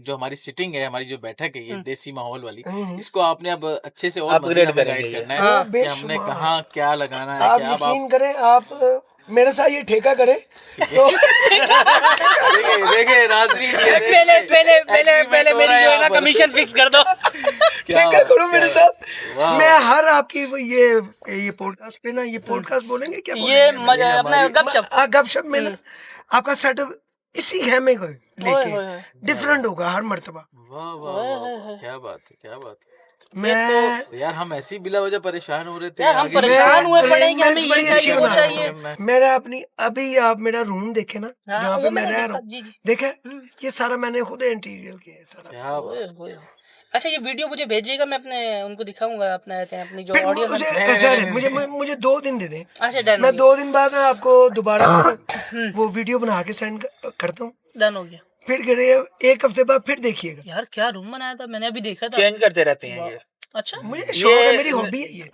जो हमारी सिटिंग है, हमारी जो बैठक है, ये देसी माहौल वाली, हम्म। इसको आपने अब अच्छे से और अपग्रेड मज़े में करेंगे गाइड ये। करना हाँ, है कि हमने बेशुमार। कहाँ क्या लगाना है, आप क्या अब यकीन करें, आप मेरे साथ ये ठेका करें तो देखिए नाज़रीन, ये पहले पहले पहले agreement पहले हो मेरी रहा है जो है यहाँ ना पर। कमीशन फिक्स कर दो। क्या ठेका बात, करो मेरे क्या बात। साथ। वाह, मैं वाह। हर आपकी ये पॉडकास्ट पे ना, ये पॉडकास्ट बोलेंगे क्या ये बोलेंगे? मजा अपना गपशप। गपशप में ना आपका सेटअप इसी खेमे को ओए लेके होए होए। डिफरेंट होगा हर मर्तबा। वाह वाह वाह वाह, क्या बात है, क्या बात है। मैं तो यार हम ऐसी बिला वजह परेशान हो रहे थे, यार हम आगे परेशान हुए पड़े हैं कि हमें arrangements बड़ी ये अच्छी चाहिए वो बना रहा चाहिए। करना है। मेरा अपनी अभी आप मेरा रूम देखे ना, हाँ, जहाँ पे वो मैं मैंने रह देखा, रहा हूँ, जी जी। देखे ये सारा मैंने खुद इंटीरियर किया है सारा। क्या ओए बात होए। है। अच्छा ये वीडियो मुझे भेजिएगा, मैं अपने उनको दिखाऊंगा, अपनी जो फिर ऑडियंस मुझे नहीं, नहीं, नहीं, मुझे मुझे 2 दिन दे दें, अच्छा डन हो मैं गया, 2 दिन बाद आपको दोबारा से वो वीडियो बना के सेंड करता हूँ। डन हो गया। फिर कह रहे हैं 1 हफ्ते बाद फिर देखिएगा। यार क्या रूम बनाया था, मैंने अभी देखा था। चेंज करते रहते हैं ये। मुझे अच्छा शौक है, मेरी हॉबी है ये।